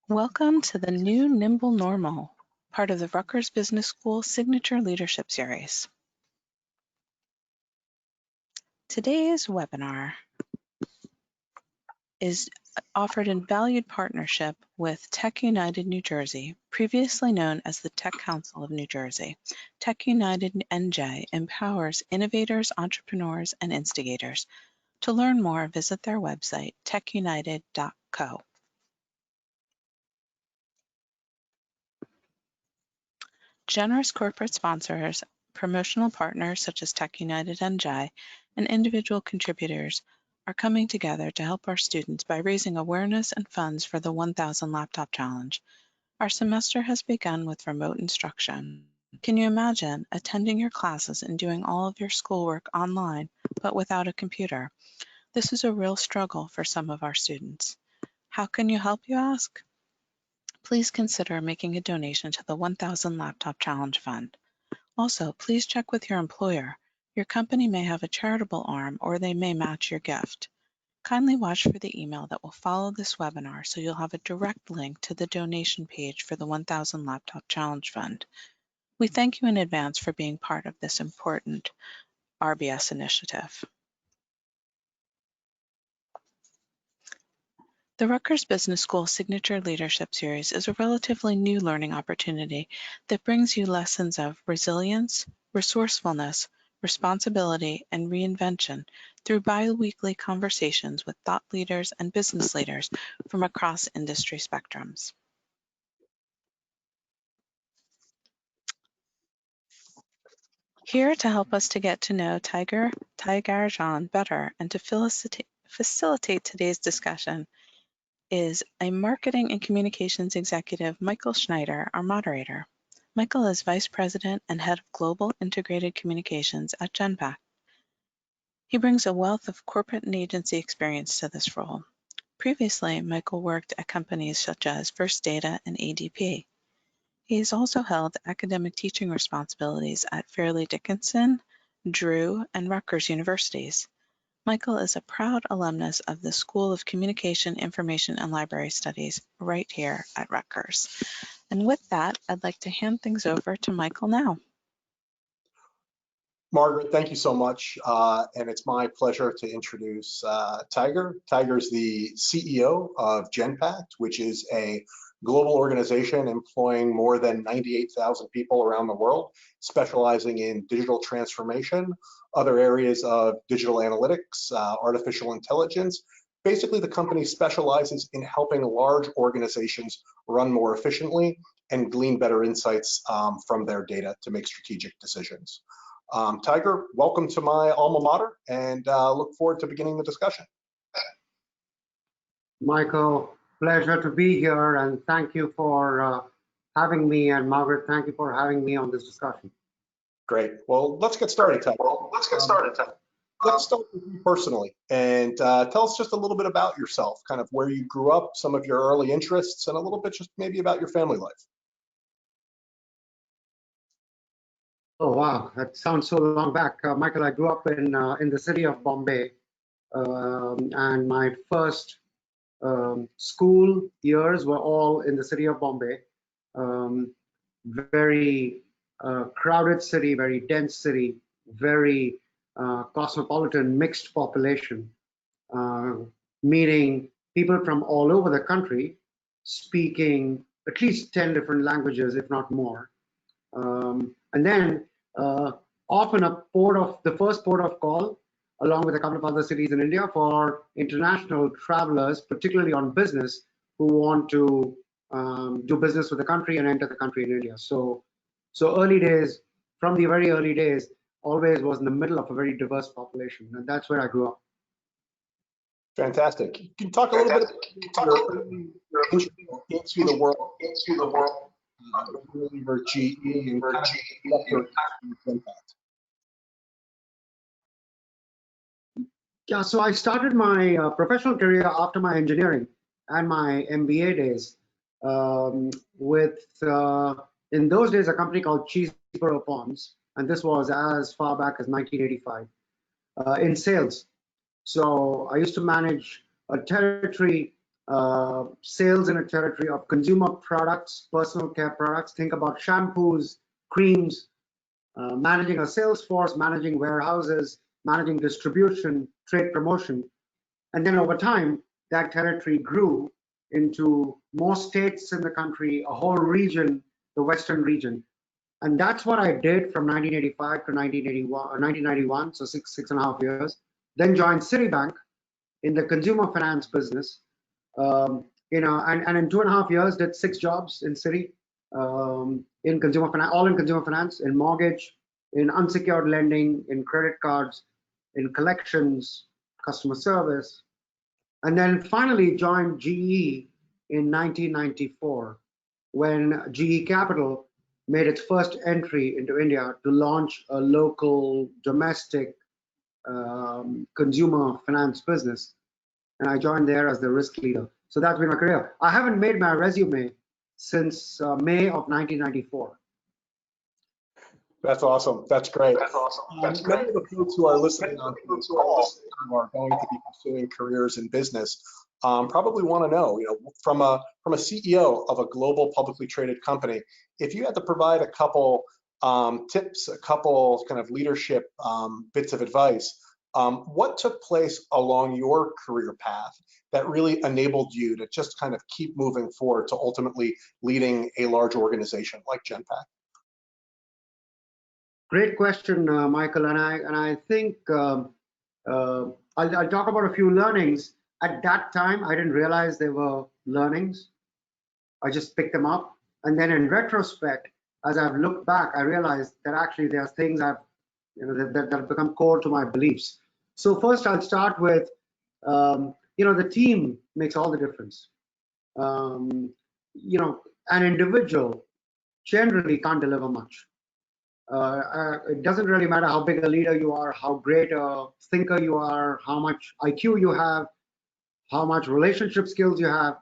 Welcome to the new Nimble Normal, part of the Rutgers Business School Signature Leadership Series. Today's webinar is offered in valued partnership with Tech United New Jersey, previously known as the Tech Council of New Jersey. Tech United NJ empowers innovators, entrepreneurs, and instigators. To learn more, visit their website, techunited.co. Generous corporate sponsors, promotional partners such as Tech United NJ, and individual contributors are coming together to help our students by raising awareness and funds for the 1,000 Laptop Challenge. Our semester has begun with remote instruction. Can you imagine attending your classes and doing all of your schoolwork online, but without a computer? This is a real struggle for some of our students. How can you help, you ask? Please consider making a donation to the 1,000 Laptop Challenge Fund. Also, please check with your employer. Your company may have a charitable arm or they may match your gift. Kindly watch for the email that will follow this webinar so you'll have a direct link to the donation page for the 1,000 Laptop Challenge Fund. We thank you in advance for being part of this important RBS initiative. The Rutgers Business School Signature Leadership Series is a relatively new learning opportunity that brings you lessons of resilience, resourcefulness, responsibility, and reinvention through bi-weekly conversations with thought leaders and business leaders from across industry spectrums. Here to help us to get to know Tyagarajan better and to facilitate today's discussion is a marketing and communications executive, Michael Schneider, our moderator. Michael is Vice President and Head of Global Integrated Communications at Genpact. He brings a wealth of corporate and agency experience to this role. Previously, Michael worked at companies such as First Data and ADP. He has also held academic teaching responsibilities at Fairleigh Dickinson, Drew, and Rutgers universities. Michael is a proud alumnus of the School of Communication, Information, and Library Studies right here at Rutgers. And with that, I'd like to hand things over to Michael now. Margaret, thank you so much. And it's my pleasure to introduce Tiger. Tiger is the CEO of Genpact, which is a global organization employing more than 98,000 people around the world, specializing in digital transformation, other areas of digital analytics, artificial intelligence. Basically, the company specializes in helping large organizations run more efficiently and glean better insights from their data to make strategic decisions. Tiger, welcome to my alma mater, and look forward to beginning the discussion. Michael, pleasure to be here, and thank you for having me, and Margaret, thank you for having me on this discussion. Great. Well, let's get started, Tiger. Let's start with you personally, and tell us just a little bit about yourself, kind of where you grew up, some of your early interests, and a little bit just maybe about your family life. Oh, wow, that sounds so long back. Michael, I grew up in the city of Bombay, and my first school years were all in the city of Bombay. Very crowded city, very dense city, very cosmopolitan, mixed population, meeting people from all over the country, speaking at least 10 different languages, if not more. And then often the first port of call, along with a couple of other cities in India, for international travelers, particularly on business, who want to do business with the country and enter the country in India. So early days, from the very early days, always was in the middle of a very diverse population, and that's where I grew up. Fantastic. Can you talk a little bit about your into the world, for GE and Genpact? Yeah, so I started my professional career after my engineering and my MBA days with, in those days, a company called Cheeseboro Ponds, and this was as far back as 1985, in sales. So I used to manage a territory sales in a territory of consumer products, personal care products. Think about shampoos, creams, managing a sales force, managing warehouses, managing distribution, trade promotion. And then over time, that territory grew into more states in the country, a whole region, the Western region. And that's what I did from 1985 to 1991, so six and a half years. Then joined Citibank in the consumer finance business. And in 2.5 years, did 6 jobs in Citi, in consumer finance, all in consumer finance, in mortgage, in unsecured lending, in credit cards, in collections, customer service. And then finally joined GE in 1994 when GE Capital made its first entry into India to launch a local domestic consumer finance business. And I joined there as the risk leader. So that's been my career. I haven't made my resume since May of 1994. That's awesome. That's great. That's awesome. Many of the folks who are listening on this call who are going to be pursuing careers in business probably want to know, from a CEO of a global publicly traded company, if you had to provide a couple tips, a couple kind of leadership bits of advice, what took place along your career path that really enabled you to just kind of keep moving forward to ultimately leading a large organization like Genpact? Great question, Michael, and I think I'll talk about a few learnings. At that time, I didn't realize they were learnings. I just picked them up, and then in retrospect, as I've looked back, I realized that actually there are things that have become core to my beliefs. So first, I'll start with the team makes all the difference. An individual generally can't deliver much. It doesn't really matter how big a leader you are, how great a thinker you are, how much IQ you have, how much relationship skills you have.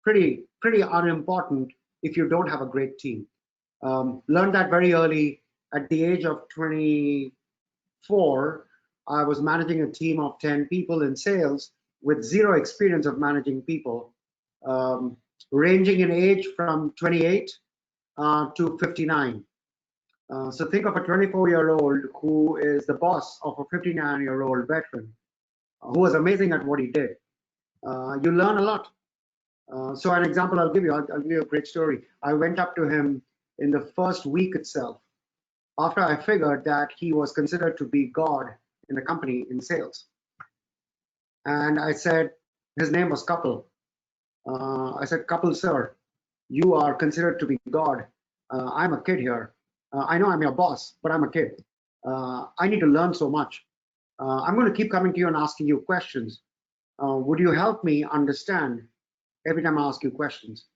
Pretty unimportant if you don't have a great team. Learned that very early. At the age of 24, I was managing a team of 10 people in sales with zero experience of managing people, ranging in age from 28 to 59. So think of a 24-year-old who is the boss of a 59-year-old veteran who was amazing at what he did. You learn a lot. So an example I'll give you a great story. I went up to him in the first week itself after I figured that he was considered to be God in the company in sales. And I said, his name was Kapil. I said, Kapil, sir, you are considered to be God. I'm a kid here. I know I'm your boss, but I'm a kid. I need to learn so much. I'm going to keep coming to you and asking you questions. Would you help me understand every time I ask you questions?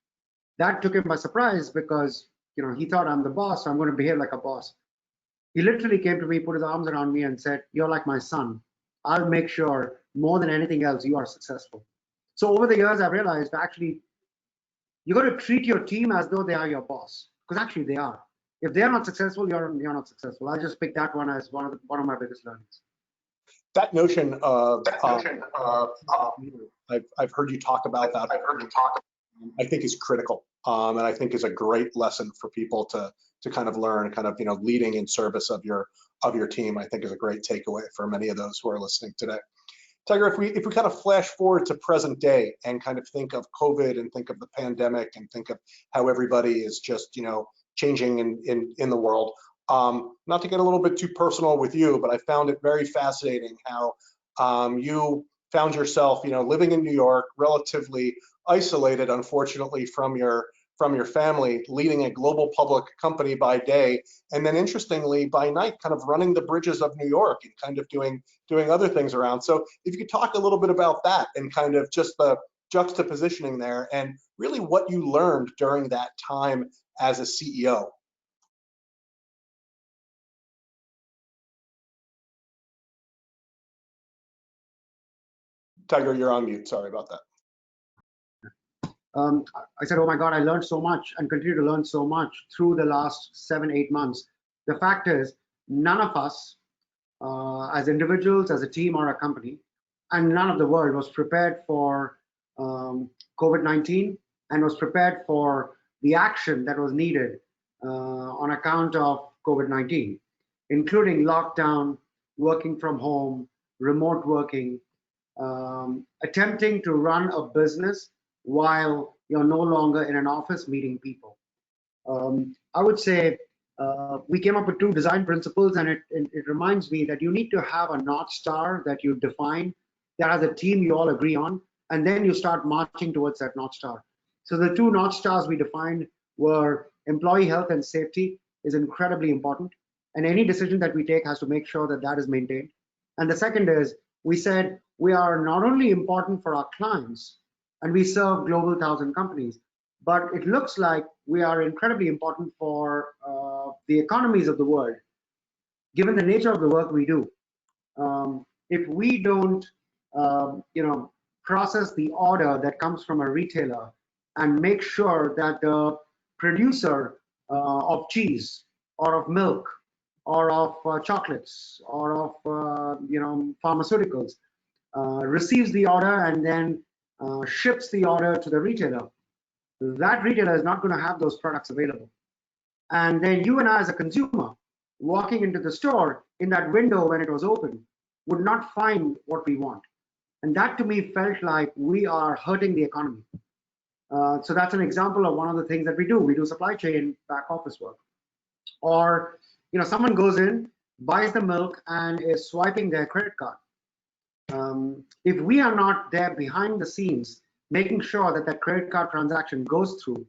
That took him by surprise because he thought I'm the boss, so I'm going to behave like a boss. He literally came to me, put his arms around me and said, you're like my son. I'll make sure more than anything else you are successful. So over the years, I've realized actually you got to treat your team as though they are your boss, because actually they are. If they're not successful, you're not successful. I just picked that one as one of my biggest learnings. That notion of I've heard you talk about that. I think is critical, and I think is a great lesson for people to kind of learn. Kind of leading in service of your team. I think is a great takeaway for many of those who are listening today. Tiger, if we kind of flash forward to present day and kind of think of COVID and think of the pandemic and think of how everybody is just changing in the world. Not to get a little bit too personal with you, but I found it very fascinating how you found yourself, living in New York, relatively isolated, unfortunately, from your family, leading a global public company by day, and then interestingly by night, kind of running the bridges of New York and kind of doing other things around. So if you could talk a little bit about that and kind of just the juxtapositioning there and really what you learned during that time as a CEO. Tiger, you're on mute. Sorry about that. I said, oh my God, I learned so much and continue to learn so much through the last 7-8 months. The fact is, none of us, as individuals, as a team or a company, and none of the world was prepared for COVID-19 and was prepared for the action that was needed on account of COVID-19, including lockdown, working from home, remote working, attempting to run a business while you're no longer in an office meeting people. I would say we came up with 2 design principles, and it reminds me that you need to have a North Star that you define, that as a team you all agree on, and then you start marching towards that North Star. So the 2 North Stars we defined were employee health and safety is incredibly important, and any decision that we take has to make sure that that is maintained. And the second is, we said we are not only important for our clients, and we serve global 1,000 companies, but it looks like we are incredibly important for the economies of the world, given the nature of the work we do. If we don't, process the order that comes from a retailer and make sure that the producer of cheese or of milk or of chocolates or of pharmaceuticals receives the order and then ships the order to the retailer, that retailer is not going to have those products available. And then you and I as a consumer walking into the store in that window when it was open would not find what we want. And that to me felt like we are hurting the economy. So that's an example of one of the things that we do. We do supply chain back office work. Or someone goes in, buys the milk, and is swiping their credit card. If we are not there behind the scenes, making sure that that credit card transaction goes through,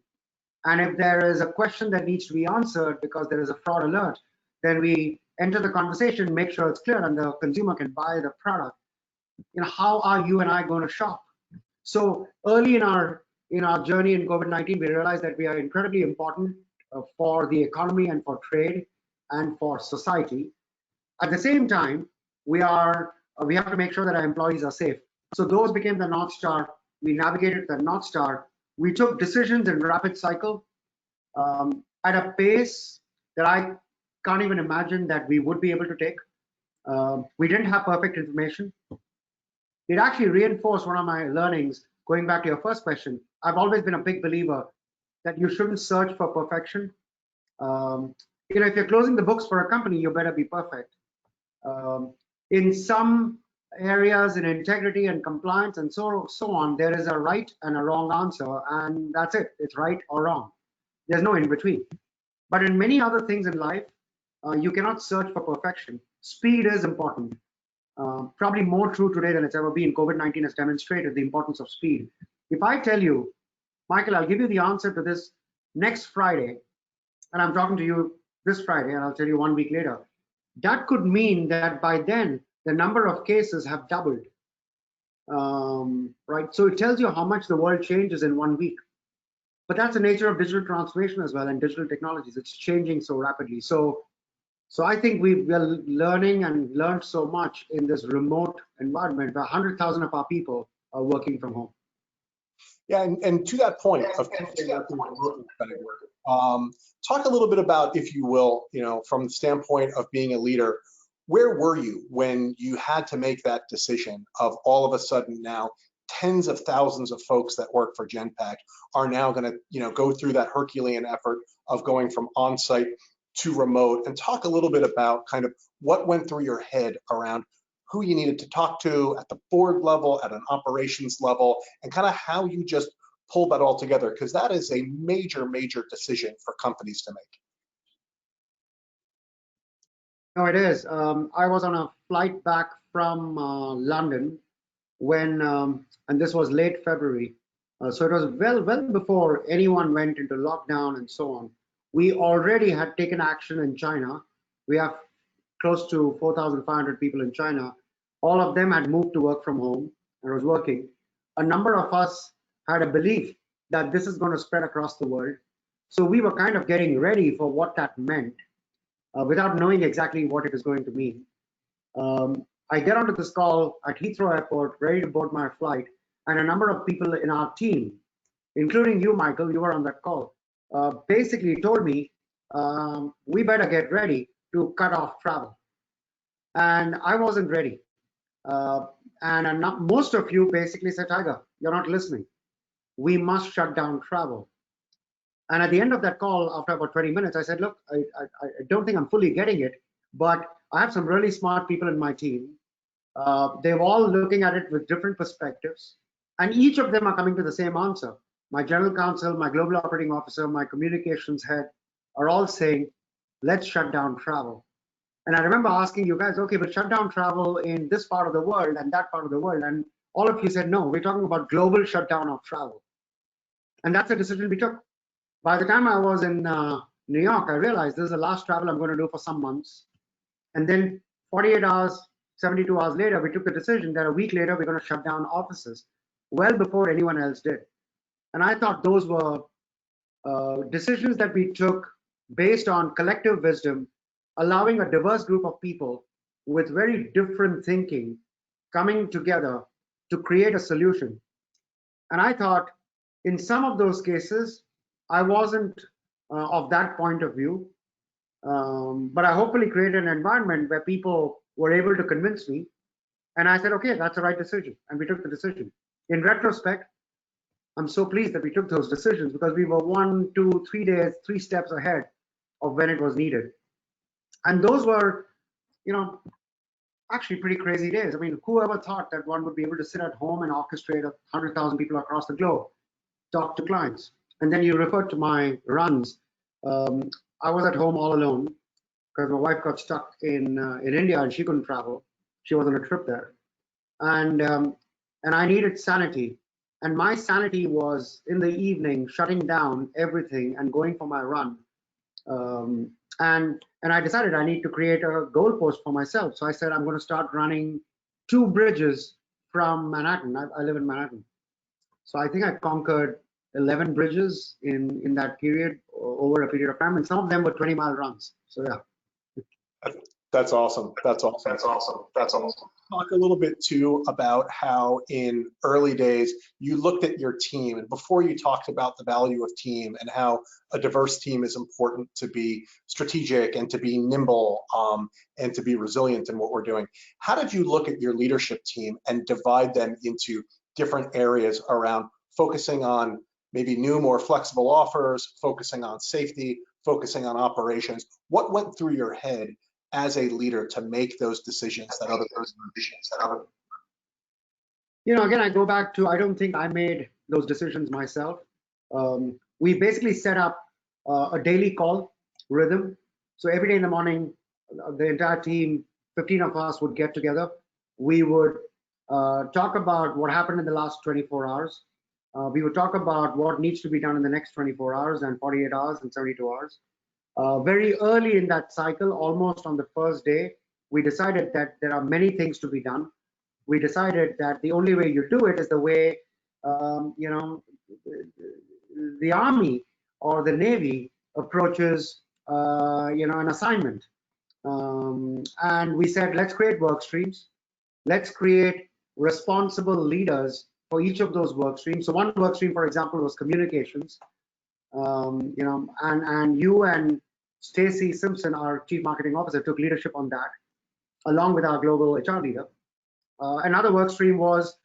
and if there is a question that needs to be answered because there is a fraud alert, then we enter the conversation, make sure it's clear, and the consumer can buy the product. How are you and I going to shop? So early in our journey in COVID-19, we realized that we are incredibly important for the economy and for trade and for society. At the same time, we have to make sure that our employees are safe. So those became the North Star. We navigated the North Star. We took decisions in rapid cycle at a pace that I can't even imagine that we would be able to take. We didn't have perfect information. It actually reinforced one of my learnings. Going back to your first question, I've always been a big believer that you shouldn't search for perfection. If you're closing the books for a company, you better be perfect. In some areas, in integrity and compliance and so on, there is a right and a wrong answer, and that's it. It's right or wrong. There's no in between. But in many other things in life, you cannot search for perfection. Speed is important. Probably more true today than it's ever been. COVID-19 has demonstrated the importance of speed. If I tell you, Michael, I'll give you the answer to this next Friday, and I'm talking to you this Friday, and I'll tell you 1 week later, that could mean that by then the number of cases have doubled. Right? So it tells you how much the world changes in 1 week. But that's the nature of digital transformation as well, and digital technologies. It's changing so rapidly. So I think we're learning and learned so much in this remote environment where 100,000 of our people are working from home. Yeah, and to that point of talk a little bit about, if you will, from the standpoint of being a leader, where were you when you had to make that decision of all of a sudden now tens of thousands of folks that work for Genpact are now going to go through that Herculean effort of going from on-site to remote, and talk a little bit about kind of what went through your head around who you needed to talk to at the board level, at an operations level, and kind of how you just pulled that all together, because that is a major, major decision for companies to make. No, it is. I was on a flight back from London when, and this was late February, so it was well before anyone went into lockdown and so on. We already had taken action in China. We have close to 4,500 people in China. All of them had moved to work from home and was working. A number of us had a belief that this is going to spread across the world. So we were kind of getting ready for what that meant without knowing exactly what it is going to mean. I get onto this call at Heathrow Airport, ready to board my flight, and a number of people in our team, including you, Michael, you were on that call, basically told me, we better get ready to cut off travel. And I wasn't ready. Most of you basically said, Tiger, you're not listening. We must shut down travel. And at the end of that call, after about 20 minutes, I said, look, I don't think I'm fully getting it, but I have some really smart people in my team. They're all looking at it with different perspectives, and each of them are coming to the same answer. My general counsel, my global operating officer, my communications head are all saying, let's shut down travel. And I remember asking you guys, okay, but shut down travel in this part of the world and that part of the world. And all of you said, no, we're talking about global shutdown of travel. And that's a decision we took. By the time I was in New York, I realized this is the last travel I'm going to do for some months. And then 48 hours, 72 hours later, we took the decision that a week later, we're going to shut down offices well before anyone else did. And I thought those were decisions that we took based on collective wisdom, allowing a diverse group of people with very different thinking coming together to create a solution. And I thought in some of those cases, I wasn't of that point of view, but I hopefully created an environment where people were able to convince me. And I said, okay, that's the right decision. And we took the decision. In retrospect, I'm so pleased that we took those decisions because we were 1, 2, 3 days, 3 steps ahead of when it was needed. And those were, actually pretty crazy days. I mean, who ever thought that one would be able to sit at home and orchestrate 100,000 people across the globe, talk to clients? And then you referred to my runs. I was at home all alone because my wife got stuck in India and she couldn't travel. She was on a trip there. And I needed sanity. And my sanity was in the evening, shutting down everything and going for my run. And I decided I need to create a goalpost for myself. So I said, I'm going to start running 2 bridges from Manhattan. I live in Manhattan. So I think I conquered 11 bridges in that period, over a period of time. And some of them were 20-mile runs. So yeah. That's awesome. That's awesome. That's awesome. That's awesome. Talk a little bit too about how in early days you looked at your team, and before you talked about the value of team and how a diverse team is important to be strategic and to be nimble and to be resilient in what we're doing. How did you look at your leadership team and divide them into different areas around focusing on maybe new, more flexible offers, focusing on safety, focusing on operations? What went through your head as a leader to make those decisions that other decisions that other? Again, I go back to, I don't think I made those decisions myself. We basically set up a daily call rhythm. So every day in the morning, the entire team, 15 of us would get together. We would talk about what happened in the last 24 hours. We would talk about what needs to be done in the next 24 hours and 48 hours and 72 hours. Very early in that cycle, almost on the first day, we decided that there are many things to be done. We decided that the only way you do it is the way, the Army or the Navy approaches, an assignment. And we said, let's create work streams. Let's create responsible leaders for each of those work streams. So one work stream, for example, was communications. And you and Stacy Simpson, our Chief Marketing Officer, took leadership on that, along with our global HR leader. Another work stream was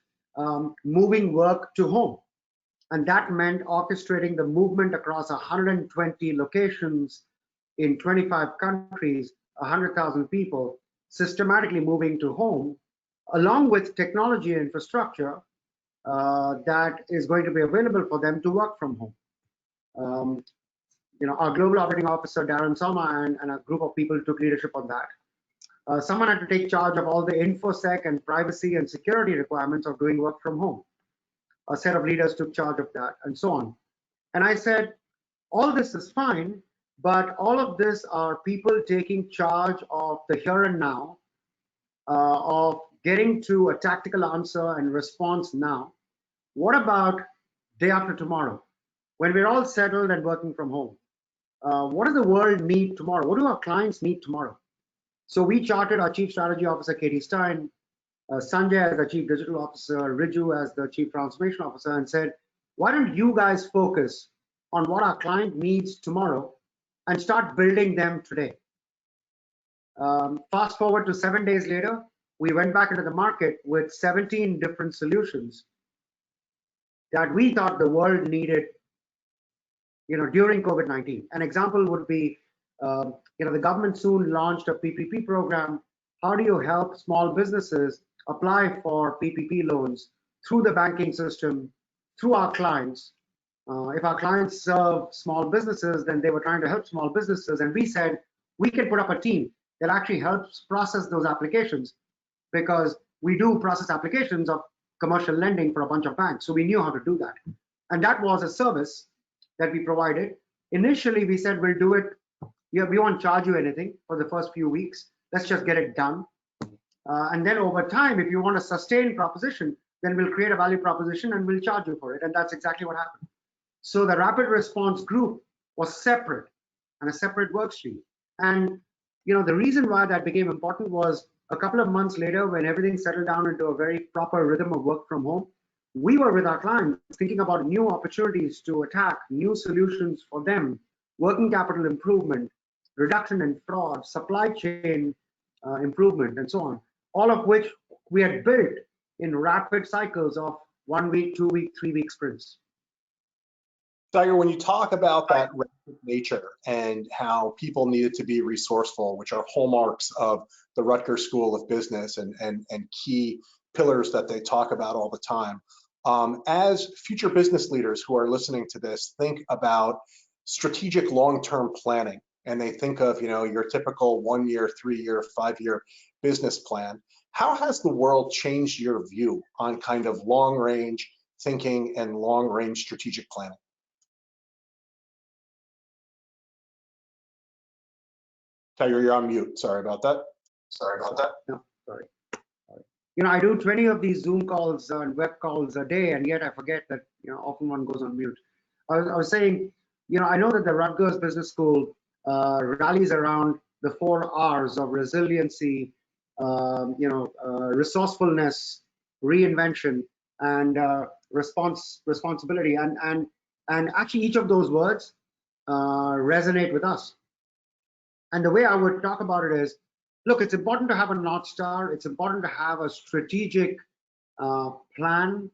moving work to home. And that meant orchestrating the movement across 120 locations in 25 countries, 100,000 people, systematically moving to home, along with technology and infrastructure that is going to be available for them to work from home. Our global operating officer, Darren Soma, and a group of people took leadership on that. Someone had to take charge of all the InfoSec and privacy and security requirements of doing work from home. A set of leaders took charge of that, and so on. And I said, all this is fine, but all of this are people taking charge of the here and now, of getting to a tactical answer and response now. What about day after tomorrow, when we're all settled and working from home? What does the world need tomorrow? What do our clients need tomorrow? So we charted our Chief Strategy Officer, Katie Stein, Sanjay as the Chief Digital Officer, Riju as the Chief Transformation Officer, and said, why don't you guys focus on what our client needs tomorrow and start building them today? Fast forward to 7 days later, we went back into the market with 17 different solutions that we thought the world needed, during COVID-19. An example would be, the government soon launched a PPP program. How do you help small businesses apply for PPP loans through the banking system, through our clients? If our clients serve small businesses, then they were trying to help small businesses, and we said we can put up a team that actually helps process those applications, because we do process applications of commercial lending for a bunch of banks, so we knew how to do that. And that was a service that we provided. Initially, we said we'll do it. We won't charge you anything for the first few weeks. Let's just get it done. And then over time, if you want a sustained proposition, then we'll create a value proposition and we'll charge you for it. And that's exactly what happened. So the rapid response group was separate and a separate work stream. And the reason why that became important was a couple of months later, when everything settled down into a very proper rhythm of work from home, we were with our clients thinking about new opportunities to attack, new solutions for them, working capital improvement, reduction in fraud, supply chain improvement, and so on, all of which we had built in rapid cycles of 1 week, 2 week, 3 week sprints. Tiger, when you talk about that rapid nature and how people needed to be resourceful, which are hallmarks of the Rutgers School of Business and key pillars that they talk about all the time, as future business leaders who are listening to this think about strategic long-term planning, and they think of your typical 1 year, 3 year, 5 year business plan, how has the world changed your view on kind of long range thinking and long range strategic planning? Tiger, you're on mute. Sorry about that. No, sorry. I do 20 of these Zoom calls and web calls a day, and yet I forget that often one goes on mute. I was saying, I know that the Rutgers Business School rallies around the 4 R's of resiliency, resourcefulness, reinvention, and responsibility. And actually, each of those words resonate with us. And the way I would talk about it is, look, it's important to have a North Star. It's important to have a strategic plan.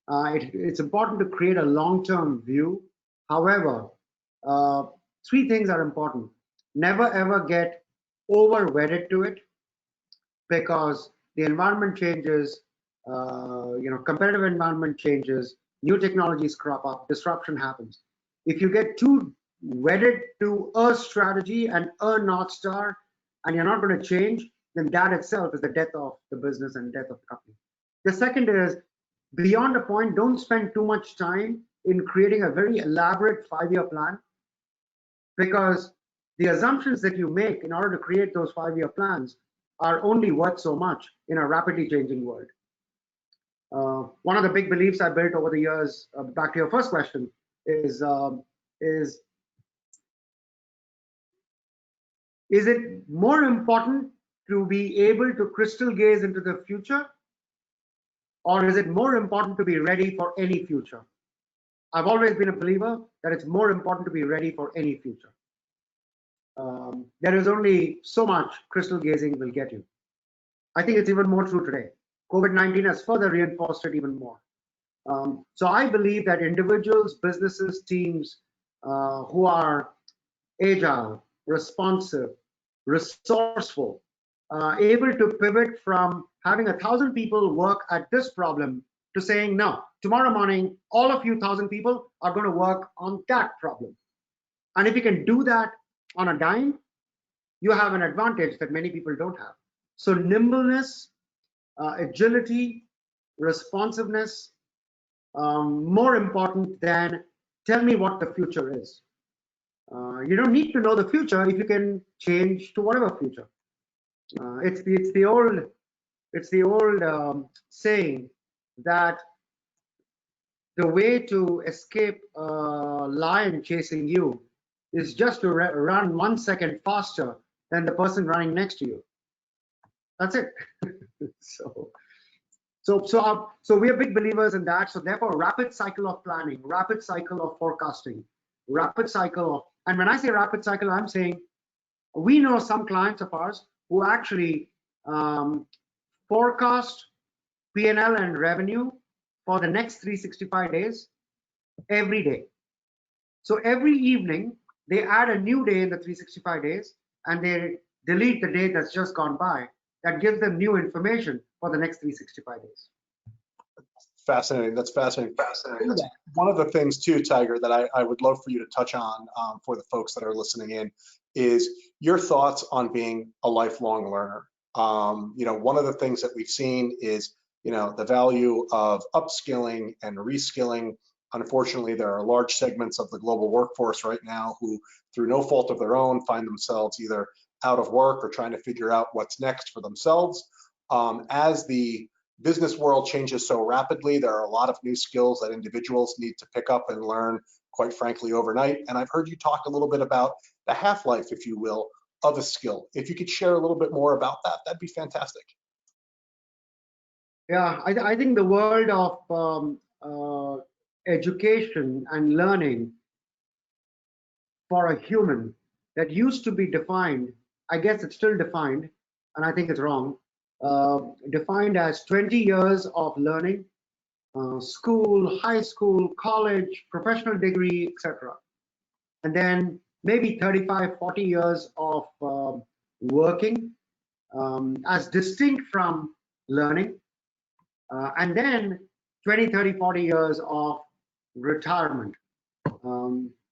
It's important to create a long-term view. However, 3 things are important. Never ever get over-wedded to it, because the environment changes, competitive environment changes, new technologies crop up, disruption happens. If you get too wedded to a strategy and a North Star, and you're not going to change, then that itself is the death of the business and death of the company. The second is, beyond a point, don't spend too much time in creating a very elaborate 5-year plan, because the assumptions that you make in order to create those 5-year plans are only worth so much in a rapidly changing world. One of the big beliefs I built over the years, back to your first question, is it more important to be able to crystal gaze into the future, or is it more important to be ready for any future? I've always been a believer that it's more important to be ready for any future. There is only so much crystal gazing will get you. I think it's even more true today. COVID-19 has further reinforced it even more. So I believe that individuals, businesses, teams who are agile, responsive, resourceful, able to pivot from having 1,000 people work at this problem to saying, no, tomorrow morning, all of you 1,000 people are going to work on that problem. And if you can do that on a dime, you have an advantage that many people don't have. So nimbleness, agility, responsiveness, more important than tell me what the future is. You don't need to know the future if you can change to whatever future. It's the old saying that the way to escape a lion chasing you is just to run 1 second faster than the person running next to you. That's it. So we are big believers in that. So therefore, rapid cycle of planning, rapid cycle of forecasting, rapid cycle of, and when I say rapid cycle, I'm saying we know some clients of ours who actually forecast P&L and revenue for the next 365 days every day. So every evening, they add a new day in the 365 days and they delete the day that's just gone by. That gives them new information for the next 365 days. Fascinating. That's fascinating. One of the things too, Tiger, that I would love for you to touch on for the folks that are listening in is your thoughts on being a lifelong learner. One of the things that we've seen is, the value of upskilling and reskilling. Unfortunately, there are large segments of the global workforce right now who, through no fault of their own, find themselves either out of work or trying to figure out what's next for themselves. As the business world changes so rapidly, there are a lot of new skills that individuals need to pick up and learn, quite frankly, overnight. And I've heard you talk a little bit about the half-life, if you will, of a skill. If you could share a little bit more about that, that'd be fantastic. Yeah, I think the world of education and learning for a human that used to be defined, I guess it's still defined, and I think it's wrong, defined as 20 years of learning, school, high school, college, professional degree, etc. And then maybe 35, 40 years of working as distinct from learning. And then 20, 30, 40 years of retirement.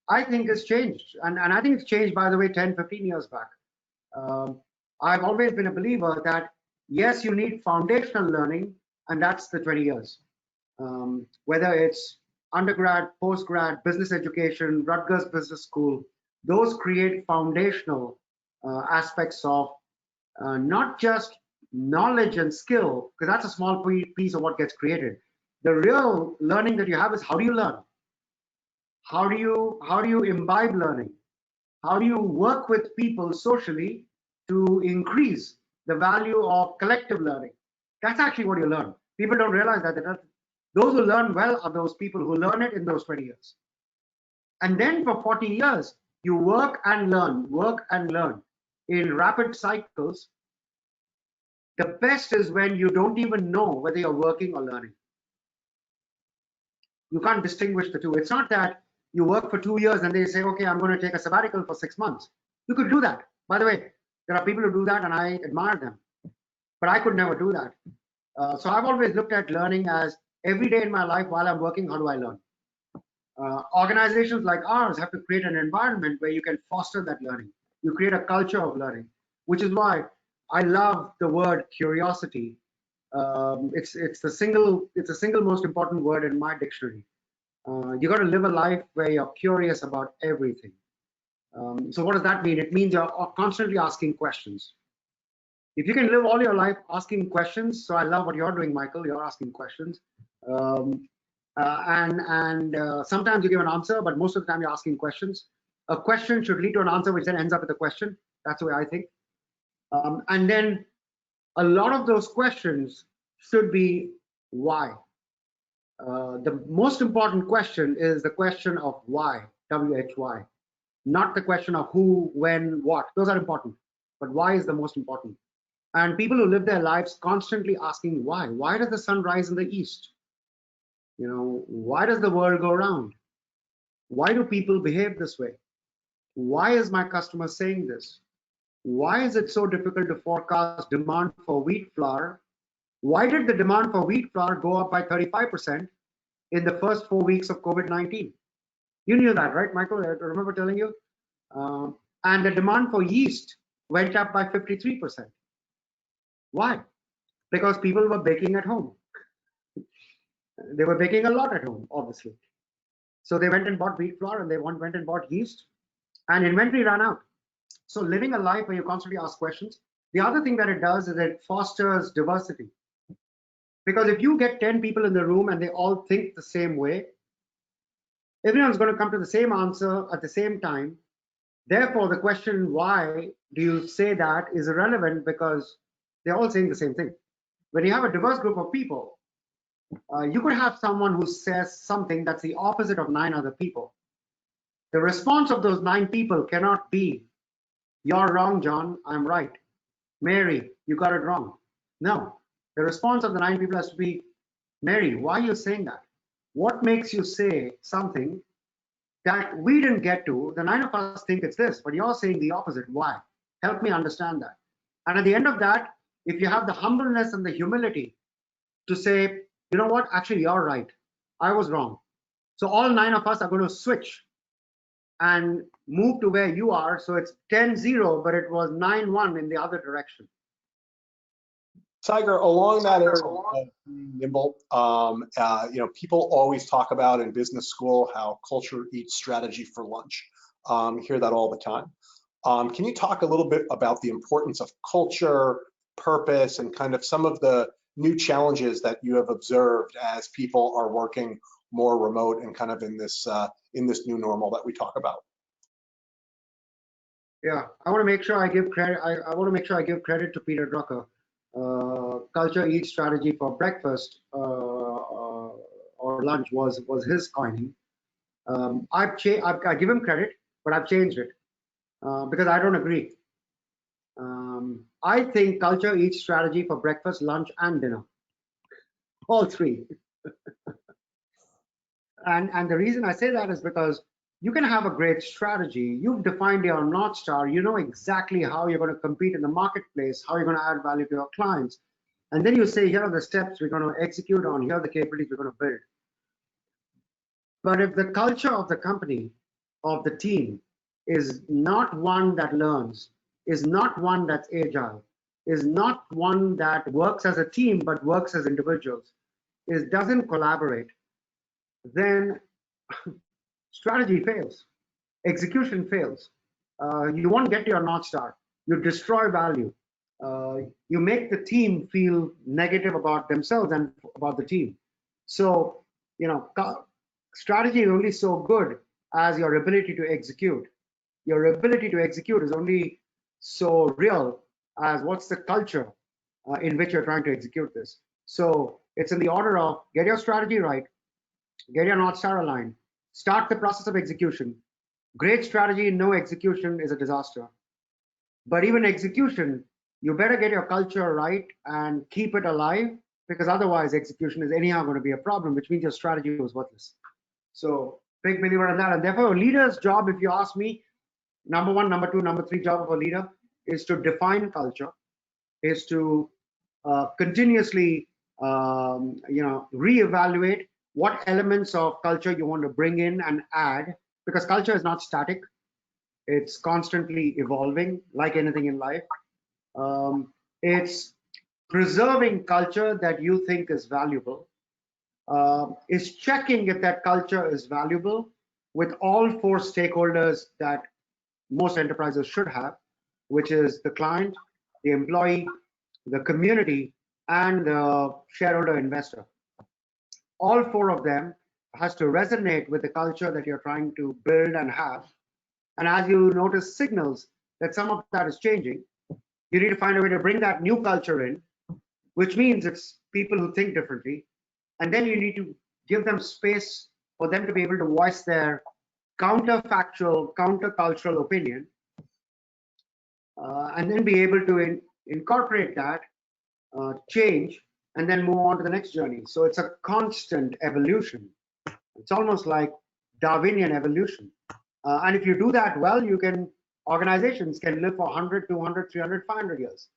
I think it's changed. And I think it's changed, by the way, 10, 15 years back. I've always been a believer that, yes, you need foundational learning, and that's the 20 years. Whether it's undergrad, postgrad, business education, Rutgers Business School, those create foundational aspects of not just knowledge and skill, because that's a small piece of what gets created. The real learning that you have is, how do you learn? How do you imbibe learning? How do you work with people socially to increase the value of collective learning? That's actually what you learn. People don't realize that. Those who learn well are those people who learn it in those 20 years. And then for 40 years, you work and learn in rapid cycles. The best is when you don't even know whether you're working or learning. You can't distinguish the two. It's not that you work for 2 years and they say, okay, I'm going to take a sabbatical for 6 months. You could do that. By the way, there are people who do that and I admire them. But I could never do that. So I've always looked at learning as every day in my life while I'm working, how do I learn? Organizations like ours have to create an environment where you can foster that learning. You create a culture of learning, which is why I love the word curiosity. It's the single most important word in my dictionary. You got to live a life where you're curious about everything. So what does that mean? It means you're constantly asking questions. If you can live all your life asking questions, so I love what you're doing, Michael. You're asking questions, and sometimes you give an answer, but most of the time you're asking questions. A question should lead to an answer, which then ends up with a question. That's the way I think. And then a lot of those questions should be why. The most important question is the question of why, W-H-Y, not the question of who, when, what. Those are important, but why is the most important. And people who live their lives constantly asking why. Why does the sun rise in the east? Why does the world go round? Why do people behave this way? Why is my customer saying this? Why is it so difficult to forecast demand for wheat flour? Why did the demand for wheat flour go up by 35% in the first 4 weeks of COVID-19? You knew that, right, Michael? I remember telling you. And the demand for yeast went up by 53%. Why? Because people were baking at home. They were baking a lot at home, obviously. So they went and bought wheat flour and they went and bought yeast, and inventory ran out. So living a life where you constantly ask questions. The other thing that it does is it fosters diversity. Because if you get 10 people in the room and they all think the same way, everyone's going to come to the same answer at the same time. Therefore, the question, why do you say that, is irrelevant, because they're all saying the same thing. When you have a diverse group of people, you could have someone who says something that's the opposite of 9 other people. The response of those 9 people cannot be, you're wrong, John, I'm right. Mary, you got it wrong. No. The response of the 9 people has to be, Mary, why are you saying that? What makes you say something that we didn't get to? The 9 of us think it's this, but you're saying the opposite. Why? Help me understand that. And at the end of that, if you have the humbleness and the humility to say, you know what, actually, you're right. I was wrong. So all 9 of us are going to switch and move to where you are. So it's 10-0, but it was 9-1 in the other direction. Tiger, along that area of being nimble, people always talk about in business school how culture eats strategy for lunch. Hear that all the time. Can you talk a little bit about the importance of culture, purpose, and kind of some of the new challenges that you have observed as people are working more remote and kind of in this new normal that we talk about? Yeah, I want to make sure I give credit. I want to make sure I give credit to Peter Drucker. Culture eats strategy for breakfast or lunch was his coining. I give him credit, but I've changed it because I don't agree. I think culture eats strategy for breakfast, lunch, and dinner. All three. And the reason I say that is because you can have a great strategy. You've defined your North Star. You know exactly how you're going to compete in the marketplace, how you're going to add value to your clients. And then you say, here are the steps we're going to execute on, here are the capabilities we're going to build. But if the culture of the company, of the team, is not one that learns, is not one that's agile, is not one that works as a team but works as individuals, doesn't collaborate, then strategy fails, execution fails. You won't get to your North Star. You destroy value. You make the team feel negative about themselves and about the team. So, strategy is only so good as your ability to execute. Your ability to execute is only so real as what's the culture in which you're trying to execute this. So it's in the order of get your strategy right, get your North Star aligned, start the process of execution. Great strategy, no execution is a disaster. But even execution, you better get your culture right and keep it alive, because otherwise execution is anyhow going to be a problem, which means your strategy was worthless. So big believer in that. And therefore, a leader's job, if you ask me, number 1, number 2, number 3 job of a leader is to define culture, is to continuously reevaluate what elements of culture you want to bring in and add, because culture is not static. It's constantly evolving, like anything in life. It's preserving culture that you think is valuable. Is checking if that culture is valuable with all 4 stakeholders that most enterprises should have, which is the client, the employee, the community, and the shareholder investor. All 4 of them has to resonate with the culture that you're trying to build and have. And as you notice signals that some of that is changing, you need to find a way to bring that new culture in, which means it's people who think differently. And then you need to give them space for them to be able to voice their counterfactual, countercultural opinion, and then be able to incorporate that change and then move on to the next journey. So it's a constant evolution. It's almost like Darwinian evolution. And if you do that well, organizations can live for 100, 200, 300, 500 years.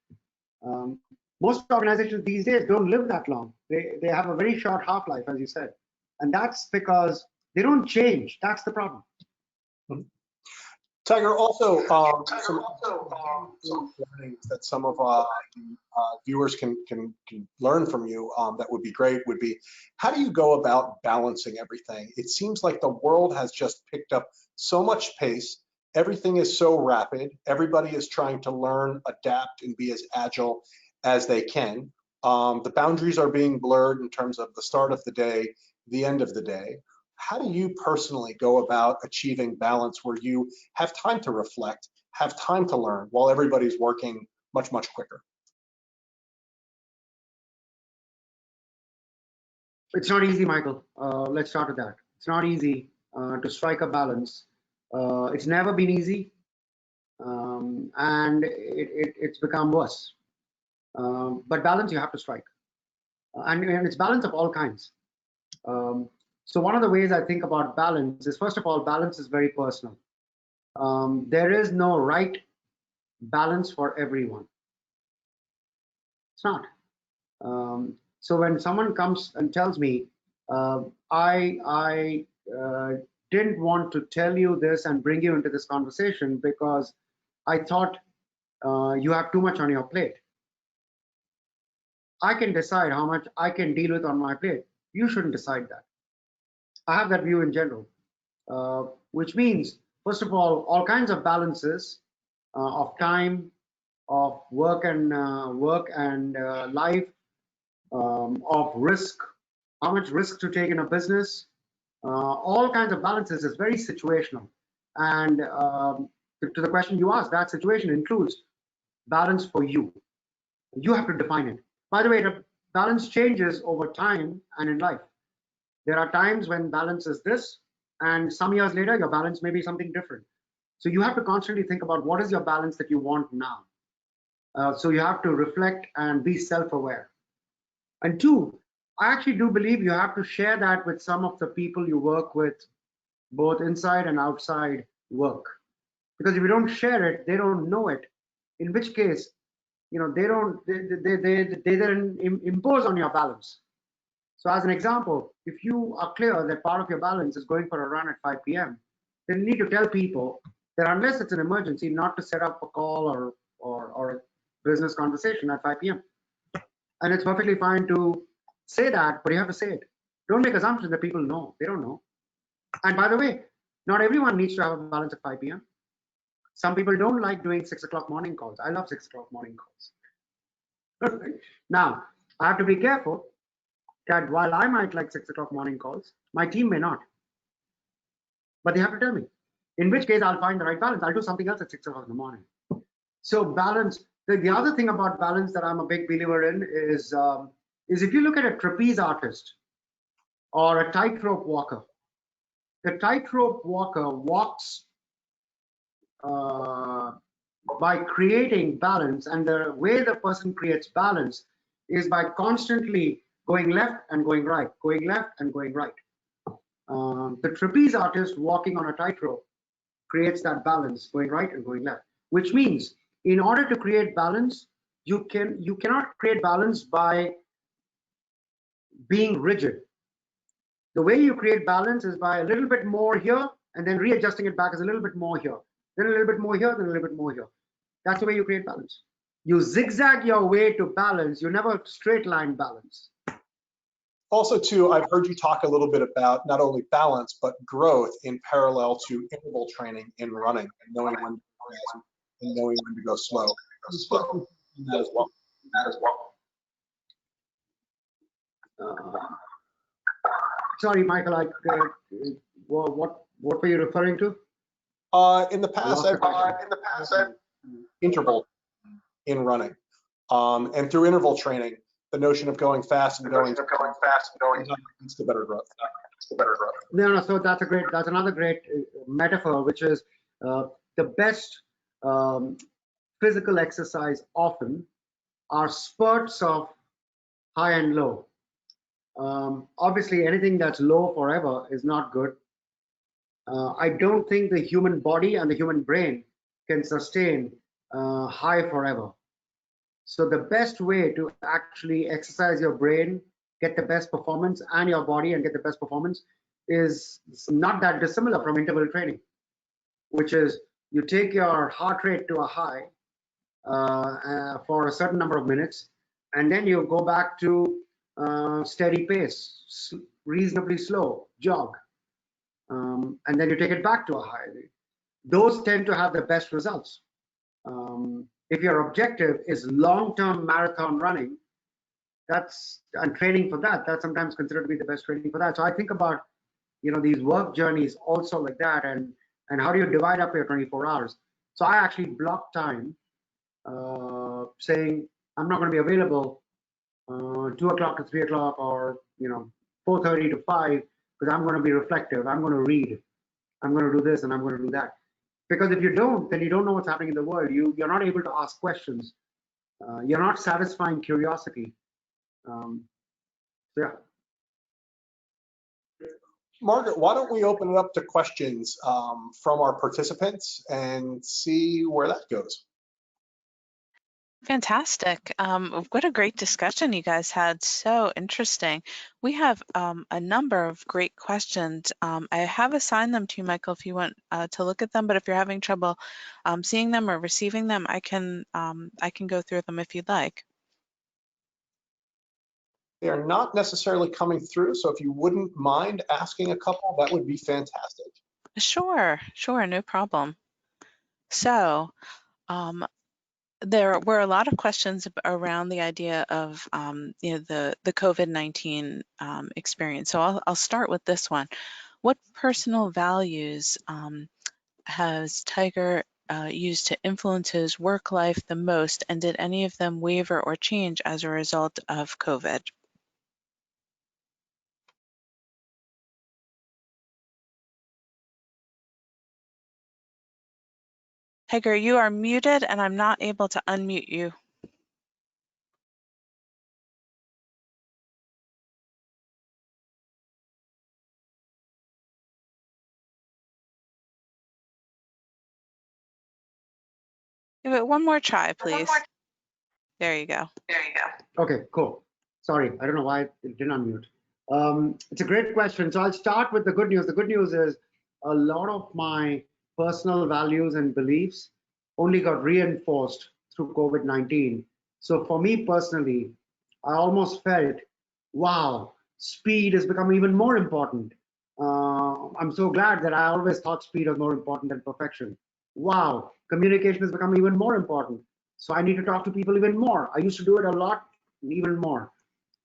Most organizations these days don't live that long. They have a very short half-life, as you said. And that's because they don't change. That's the problem. Tiger, also some learnings that some of the viewers can learn from you that would be great would be, how do you go about balancing everything? It seems like the world has just picked up so much pace. Everything is so rapid. Everybody is trying to learn, adapt, and be as agile as they can. The boundaries are being blurred in terms of the start of the day, the end of the day. How do you personally go about achieving balance where you have time to reflect, have time to learn, while everybody's working much, much quicker? It's not easy, Michael. Let's start with that. It's not easy to strike a balance. It's never been easy, and it's become worse. But balance you have to strike. and it's balance of all kinds. So one of the ways I think about balance is, first of all, balance is very personal. There is no right balance for everyone. It's not. So when someone comes and tells me, I didn't want to tell you this and bring you into this conversation because I thought you have too much on your plate. I can decide how much I can deal with on my plate. You shouldn't decide that. I have that view in general, which means, first of all kinds of balances of time, of work and life, of risk, how much risk to take in a business, all kinds of balances is very situational. And to the question you asked, that situation includes balance for you. You have to define it. By the way, the balance changes over time and in life. There are times when balance is this, and some years later, your balance may be something different. So you have to constantly think about what is your balance that you want now. So you have to reflect and be self-aware. And two, I actually do believe you have to share that with some of the people you work with, both inside and outside work. Because if you don't share it, they don't know it. In which case, they then impose on your balance. So as an example, if you are clear that part of your balance is going for a run at 5 p.m., then you need to tell people that unless it's an emergency, not to set up a call or a business conversation at 5 p.m. And it's perfectly fine to say that, but you have to say it. Don't make assumptions that people know. They don't know. And by the way, not everyone needs to have a balance at 5 p.m. Some people don't like doing 6 o'clock morning calls. I love 6 o'clock morning calls. Now, I have to be careful that while I might like 6 o'clock morning calls, my team may not. But they have to tell me. In which case, I'll find the right balance. I'll do something else at 6 o'clock in the morning. So balance. The other thing about balance that I'm a big believer in is if you look at a trapeze artist or a tightrope walker, the tightrope walker walks by creating balance, and the way the person creates balance is by constantly going left and going right, going left and going right. The trapeze artist walking on a tightrope creates that balance, going right and going left, which means in order to create balance, you cannot create balance by being rigid. The way you create balance is by a little bit more here and then readjusting it back as a little bit more here, then a little bit more here, then a little bit more here. That's the way you create balance. You zigzag your way to balance. You never straight line balance. Also, too, I've heard you talk a little bit about not only balance, but growth in parallel to interval training in running and knowing when to go fast and knowing when to go slow. That as well. Sorry, Michael, what were you referring to? In the past, I've interval in running, and through interval training, the notion of going fast and going leads to better growth. No. So that's another great metaphor, which is the best physical exercise often are spurts of high and low. Obviously, anything that's low forever is not good. I don't think the human body and the human brain can sustain high forever. So the best way to actually exercise your brain, get the best performance, and your body and get the best performance is not that dissimilar from interval training, which is you take your heart rate to a high for a certain number of minutes, and then you go back to steady pace, reasonably slow jog, and then you take it back to a high. Those tend to have the best results. If your objective is long-term marathon running, and training for that, that's sometimes considered to be the best training for that. So I think about these work journeys also like that, and how do you divide up your 24 hours? So I actually block time, saying I'm not going to be available 2 o'clock to 3 o'clock or 4:30 to 5 because I'm going to be reflective. I'm going to read. I'm going to do this and I'm going to do that. Because if you don't, then you don't know what's happening in the world. You're not able to ask questions. You're not satisfying curiosity. So yeah. Margaret, why don't we open it up to questions from our participants and see where that goes? Fantastic. What a great discussion you guys had. So interesting. We have a number of great questions. I have assigned them to you, Michael, if you want to look at them, but if you're having trouble seeing them or receiving them, I can go through them if you'd like. They are not necessarily coming through, so if you wouldn't mind asking a couple, that would be fantastic. Sure, no problem. So, there were a lot of questions around the idea of the COVID-19 experience. So I'll start with this one. What personal values has Tiger used to influence his work life the most, and did any of them waver or change as a result of COVID? Tiger, you are muted and I'm not able to unmute you. Give it one more try, please. There you go. Okay, cool. Sorry, I don't know why it didn't unmute. It's a great question. So I'll start with the good news. The good news is a lot of my personal values and beliefs only got reinforced through COVID-19. So for me personally, I almost felt, wow, speed has become even more important. I'm so glad that I always thought speed was more important than perfection. Wow, communication has become even more important. So I need to talk to people even more. I used to do it a lot, even more,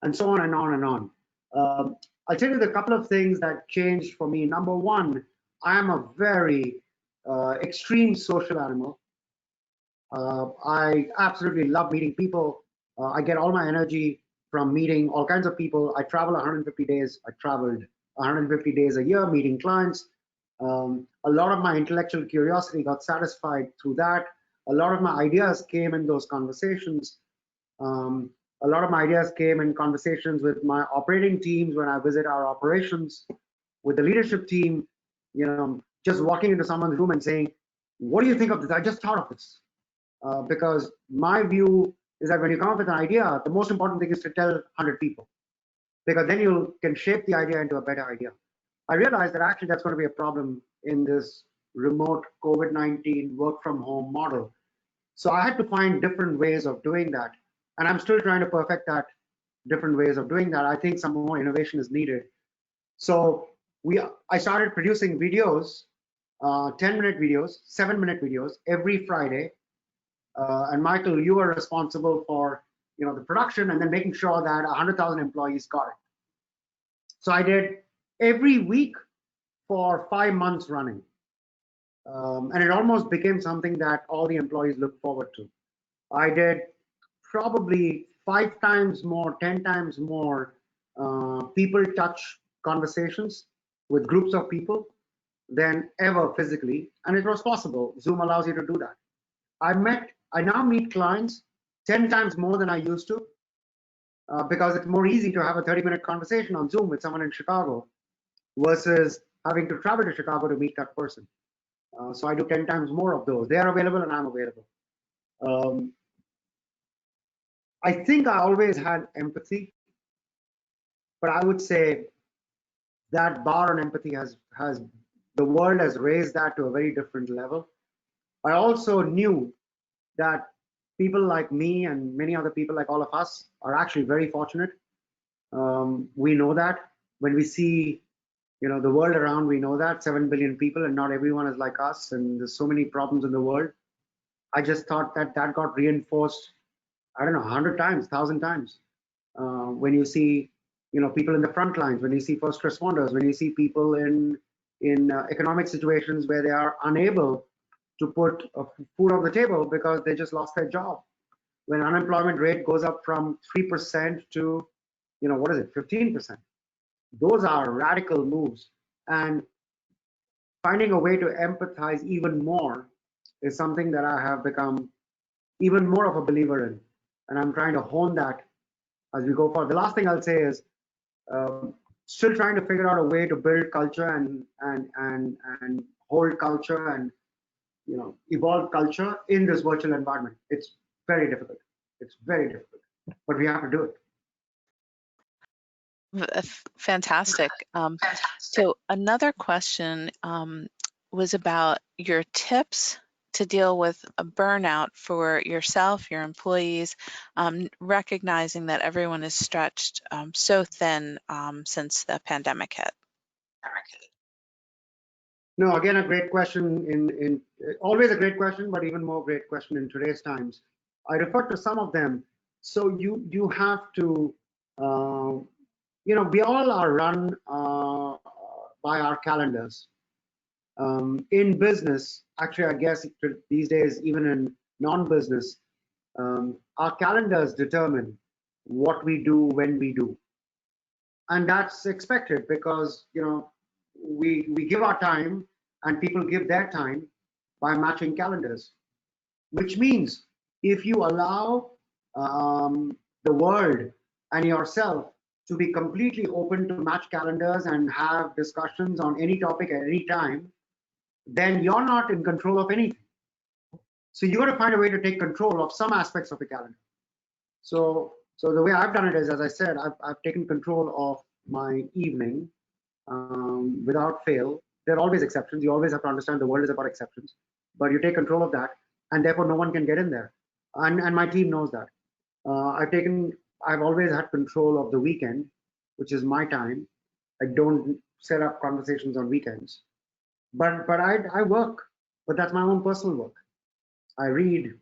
and so on and on and on. I'll tell you the couple of things that changed for me. Number one, I am a very extreme social animal. I absolutely love meeting people. I get all my energy from meeting all kinds of people. I travel 150 days. I traveled 150 days a year meeting clients. A lot of my intellectual curiosity got satisfied through that. A lot of my ideas came in those conversations. A lot of my ideas came in conversations with my operating teams when I visit our operations, with the leadership team, just walking into someone's room and saying, what do you think of this? I just thought of this. Because my view is that when you come up with an idea, the most important thing is to tell 100 people, because then you can shape the idea into a better idea. I realized that actually that's going to be a problem in this remote COVID-19 work from home model. So I had to find different ways of doing that. And I'm still trying to perfect that, different ways of doing that. I think some more innovation is needed. So I started producing videos, 10-minute videos, 7-minute videos every Friday. And Michael, you were responsible for the production and then making sure that 100,000 employees got it. So I did every week for 5 months running. And it almost became something that all the employees look forward to. I did probably 5 times more, 10 times more people touch conversations with groups of people than ever physically. And it was possible. Zoom allows you to do that. I now meet clients 10 times more than I used to, because it's more easy to have a 30-minute conversation on Zoom with someone in Chicago versus having to travel to Chicago to meet that person. So I do 10 times more of those. They are available and I'm available. I think I always had empathy, but I would say that bar on empathy the world has raised that to a very different level. I also knew that people like me and many other people like all of us are actually very fortunate. We know that when we see the world around, we know that 7 billion people and not everyone is like us, and there's so many problems in the world. I just thought that got reinforced, I don't know, 100 times, 1,000 times. When you see people in the front lines, when you see first responders, when you see people in economic situations where they are unable to put food on the table because they just lost their job. When unemployment rate goes up from 3% to, 15%. Those are radical moves. And finding a way to empathize even more is something that I have become even more of a believer in. And I'm trying to hone that as we go forward. The last thing I'll say is, still trying to figure out a way to build culture and hold culture and evolve culture in this virtual environment. It's very difficult. It's very difficult, but we have to do it. Fantastic. So another question was about your tips to deal with a burnout for yourself, your employees, recognizing that everyone is stretched so thin since the pandemic hit. No, again, a great question. Always a great question, but even more great question in today's times. I referred to some of them. So you have to, we all are run by our calendars. In business, actually, I guess these days, even in non-business, our calendars determine what we do when we do, and that's expected because we give our time and people give their time by matching calendars, which means if you allow the world and yourself to be completely open to match calendars and have discussions on any topic at any time, then you're not in control of anything. So you got to find a way to take control of some aspects of the calendar. So the way I've done it is, as I said, I've taken control of my evening without fail. There are always exceptions. You always have to understand the world is about exceptions, but you take control of that, and therefore no one can get in there. And my team knows that. I've always had control of the weekend, which is my time. I don't set up conversations on weekends. But I work, but that's my own personal work. I read,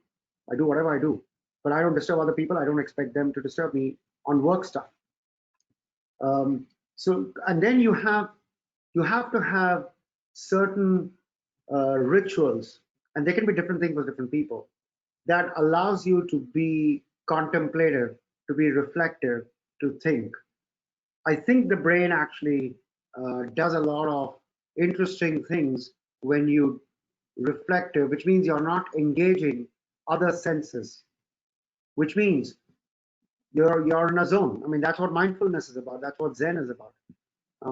I do whatever I do, but I don't disturb other people. I don't expect them to disturb me on work stuff. And then you have to have certain rituals, and they can be different things for different people, that allows you to be contemplative, to be reflective, to think. I think the brain actually does a lot of interesting things when you reflective, which means you're not engaging other senses, which means you're in a zone. I mean, that's what mindfulness is about. That's what Zen is about.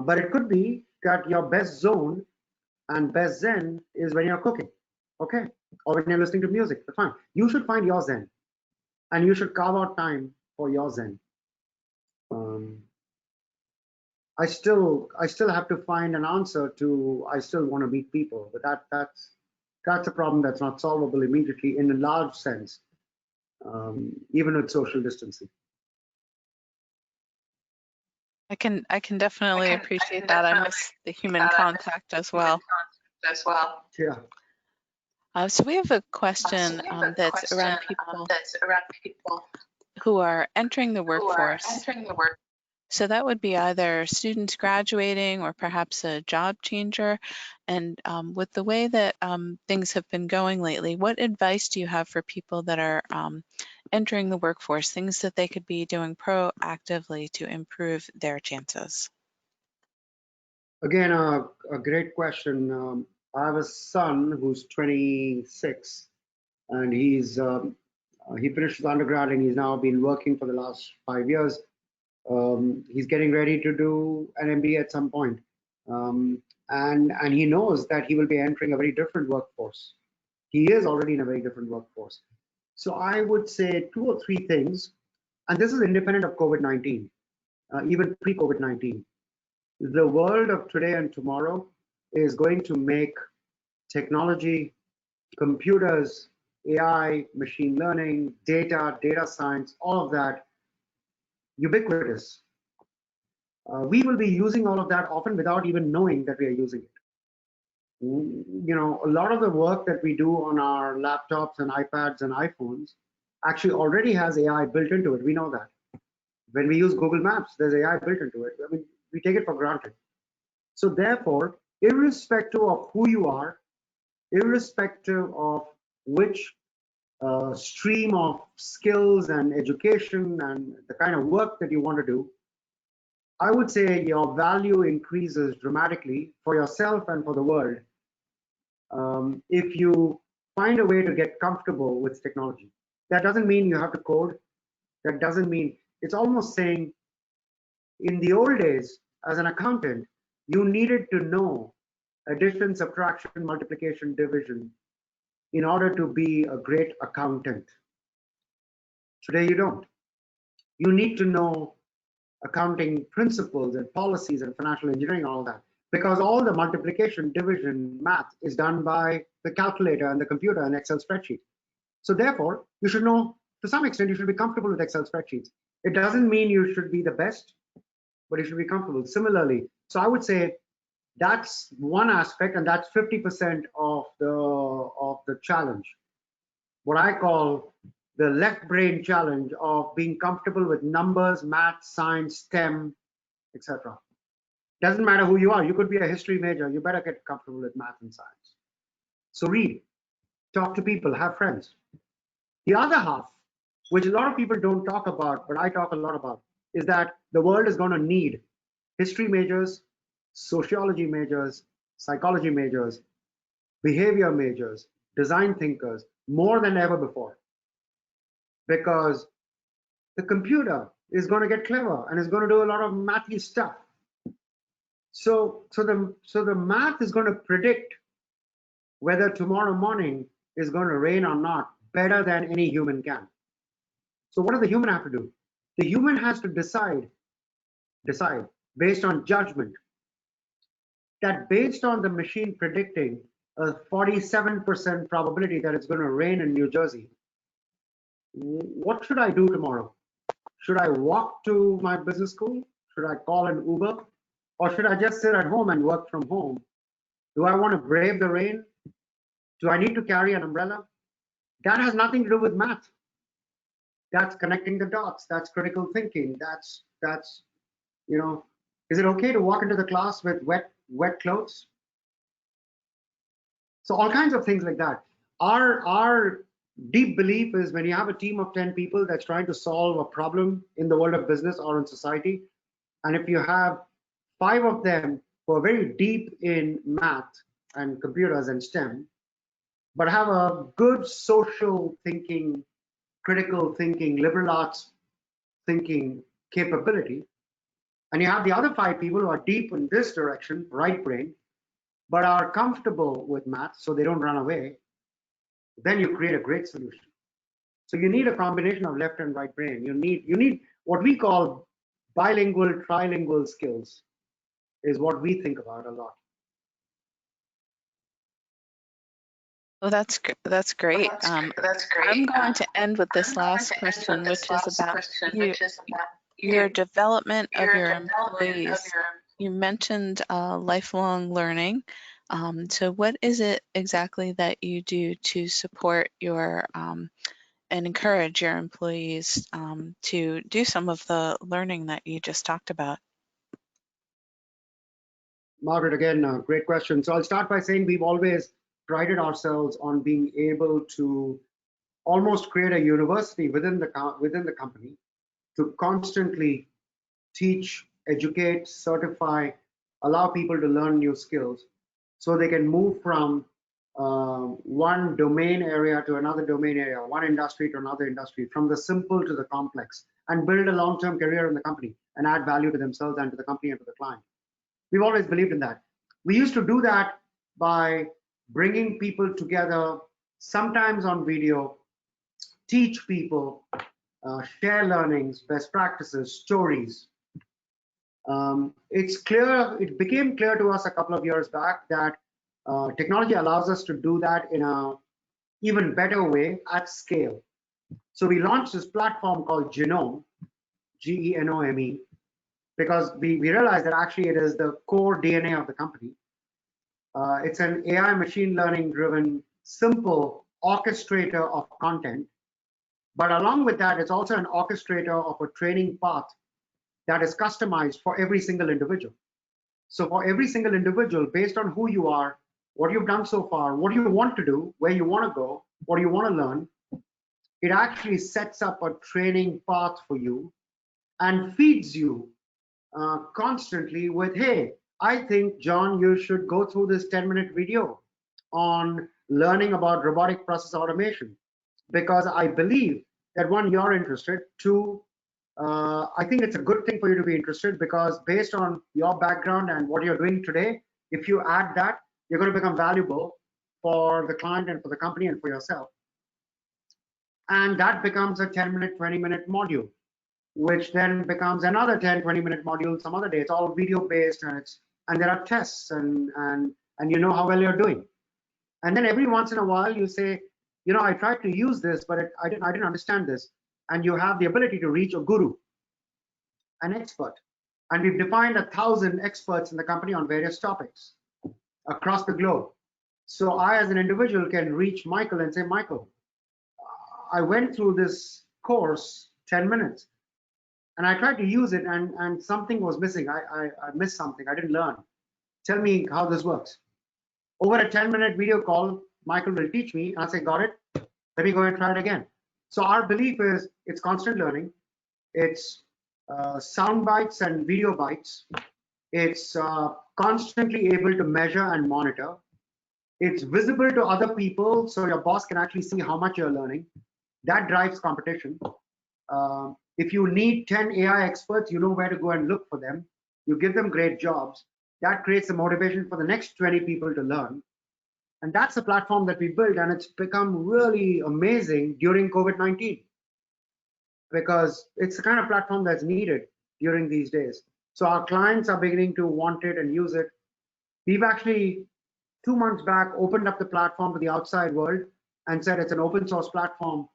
But it could be that your best zone and best Zen is when you're cooking, okay, or when you're listening to music. That's fine. You should find your Zen, and you should carve out time for your Zen. I still have to find an answer to. I still want to meet people, but that's a problem that's not solvable immediately in a large sense, even with social distancing. I can definitely appreciate that. I miss the human contact as well. Yeah. So we have a question that's around people who are entering the workforce. So that would be either students graduating or perhaps a job changer. And with the way that things have been going lately, what advice do you have for people that are entering the workforce, things that they could be doing proactively to improve their chances? Again, a great question. I have a son who's 26, and he finished his undergrad and he's now been working for the last 5 years. He's getting ready to do an MBA at some point. And he knows that he will be entering a very different workforce. He is already in a very different workforce. So I would say 2 or 3 things, and this is independent of COVID-19, even pre-COVID-19. The world of today and tomorrow is going to make technology, computers, AI, machine learning, data science, all of that ubiquitous. We will be using all of that often without even knowing that we are using it. A lot of the work that we do on our laptops and iPads and iPhones actually already has AI built into it. We know that. When we use Google Maps, there's AI built into it. I mean, we take it for granted. So therefore, irrespective of who you are, irrespective of which stream of skills and education and the kind of work that you want to do, I would say your value increases dramatically for yourself and for the world if you find a way to get comfortable with technology. That doesn't mean you have to code. That doesn't mean, it's almost saying In the old days, as an accountant, you needed to know addition, subtraction, multiplication, division in order to be a great accountant. Today, you don't. You need to know accounting principles and policies and financial engineering, all that, because all the multiplication, division, math is done by the calculator and the computer and Excel spreadsheet. So therefore, you should know, to some extent, you should be comfortable with Excel spreadsheets. It doesn't mean you should be the best, but you should be comfortable. Similarly, so I would say that's one aspect, and that's 50% of the challenge. What I call the left brain challenge of being comfortable with numbers, math, science, STEM, etc. Doesn't matter who you are. You could be a history major. You better get comfortable with math and science. So read, talk to people, have friends. The other half, which a lot of people don't talk about, but I talk a lot about, is that the world is going to need history majors, sociology majors, psychology majors, behavior majors, design thinkers, more than ever before. Because the computer is going to get clever and is going to do a lot of mathy stuff. So the math is going to predict whether tomorrow morning is going to rain or not better than any human can. So what does the human have to do? The human has to decide based on judgment, that based on the machine predicting a 47% probability that it's going to rain in New Jersey, what should I do tomorrow? Should I walk to my business school? Should I call an Uber? Or should I just sit at home and work from home? Do I want to brave the rain? Do I need to carry an umbrella? That has nothing to do with math. That's connecting the dots. That's critical thinking. That's you know, is it okay to walk into the class with wet clothes? So all kinds of things like that. Our deep belief is when you have a team of 10 people that's trying to solve a problem in the world of business or in society, and if you have 5 of them who are very deep in math and computers and STEM, but have a good social thinking, critical thinking, liberal arts thinking capability, and you have the other 5 people who are deep in this direction, right brain, but are comfortable with math so they don't run away, then you create a great solution. So you need a combination of left and right brain. You need what we call bilingual, trilingual skills, is what we think about a lot. Well, that's great. I'm going to end with this last question, which is about your development of your employees. You mentioned lifelong learning. So what is it exactly that you do to support your and encourage your employees to do some of the learning that you just talked about? Margaret, again, great question. So I'll start by saying we've always prided ourselves on being able to almost create a university within the company to constantly teach, educate, certify, allow people to learn new skills so they can move from one domain area to another domain area, one industry to another industry, from the simple to the complex, and build a long-term career in the company and add value to themselves and to the company and to the client. We've always believed in that. We used to do that by bringing people together, sometimes on video, teach people, share learnings, best practices, stories. It became clear to us a couple of years back that technology allows us to do that in an even better way at scale. So we launched this platform called Genome, Genome, because we realized that actually it is the core DNA of the company. It's an AI machine learning driven, simple orchestrator of content. But along with that, it's also an orchestrator of a training path that is customized for every single individual. So for every single individual, based on who you are, what you've done so far, what you want to do, where you want to go, what you want to learn, it actually sets up a training path for you and feeds you constantly with, hey, I think, John, you should go through this 10-minute video on learning about robotic process automation, because I believe that 1, you're interested, 2, I think it's a good thing for you to be interested, because based on your background and what you're doing today, if you add that, you're going to become valuable for the client and for the company and for yourself. And that becomes a 10-minute, 20-minute module, which then becomes another 10, 20-minute module some other day. It's all video-based, and there are tests, and you know how well you're doing. And then every once in a while you say, you know, I tried to use this, but I didn't understand this. And you have the ability to reach a guru, an expert. And we've defined 1,000 experts in the company on various topics across the globe. So I, as an individual, can reach Michael and say, Michael, I went through this course 10 minutes and I tried to use it, and something was missing. I missed something. I didn't learn. Tell me how this works. Over a 10-minute video call, Michael will teach me, and I'll say, got it. Let me go and try it again. So our belief is it's constant learning. It's sound bites and video bites. It's constantly able to measure and monitor. It's visible to other people, so your boss can actually see how much you're learning. That drives competition. If you need 10 AI experts, you know where to go and look for them. You give them great jobs. That creates a motivation for the next 20 people to learn. And that's the platform that we built, and it's become really amazing during COVID-19, because it's the kind of platform that's needed during these days. So our clients are beginning to want it and use it. We've actually, 2 months back, opened up the platform to the outside world and said it's an open source platform.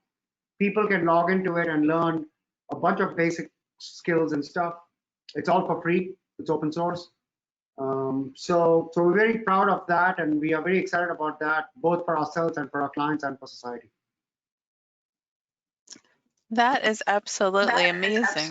People can log into it and learn a bunch of basic skills and stuff. It's all for free. It's open source. So we're very proud of that, and we are very excited about that, both for ourselves and for our clients and for society. That is absolutely amazing.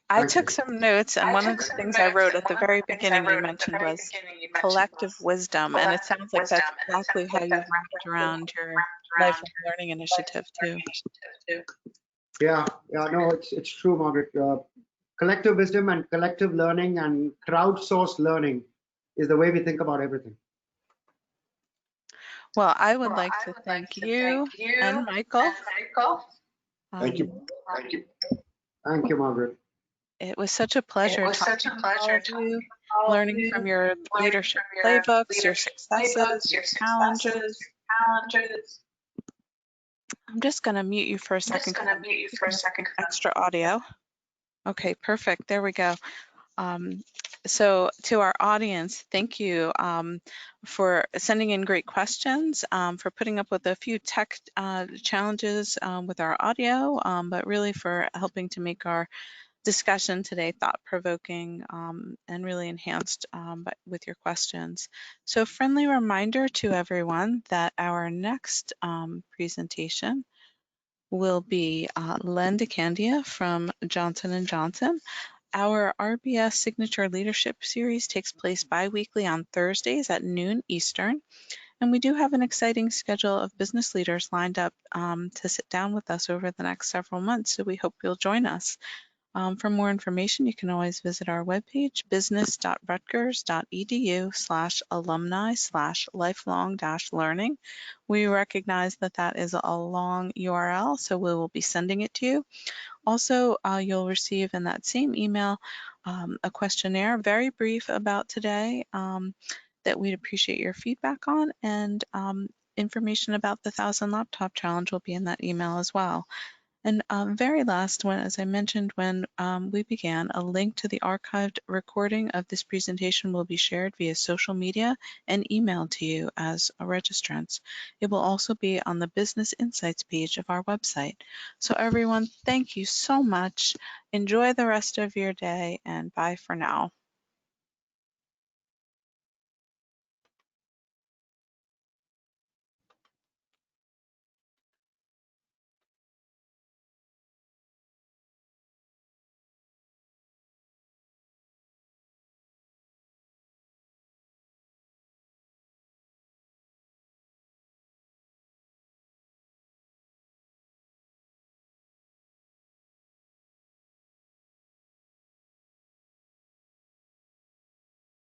I took some notes, and one of the things I wrote at the very beginning you mentioned was collective wisdom, and it sounds like that's exactly how you've wrapped around your lifelong learning initiative too. Yeah, no, it's true, Margaret. Collective wisdom and collective learning and crowdsourced learning is the way we think about everything. Well, I would like to thank you and Michael. Thank you. Thank you, Margaret. It was such a pleasure talking to all of you, learning from your leadership playbooks, your successes, your challenges. I'm just going to mute you for a second. Extra audio. Okay, perfect. There we go. So to our audience, thank you for sending in great questions, for putting up with a few tech challenges with our audio, but really for helping to make our discussion today thought-provoking and really enhanced with your questions. So friendly reminder to everyone that our next presentation will be Len DeCandia from Johnson & Johnson. Our RBS Signature Leadership Series takes place bi-weekly on Thursdays at noon Eastern, and we do have an exciting schedule of business leaders lined up to sit down with us over the next several months, so we hope you'll join us. For more information, you can always visit our webpage, business.rutgers.edu/alumni/lifelong-learning. We recognize that that is a long URL, so we will be sending it to you. Also, you'll receive in that same email a questionnaire, very brief about today, that we'd appreciate your feedback on, and information about the 1,000 Laptop Challenge will be in that email as well. And very last one, as I mentioned when we began, a link to the archived recording of this presentation will be shared via social media and emailed to you as registrants. It will also be on the Business Insights page of our website. So everyone, thank you so much. Enjoy the rest of your day, and bye for now.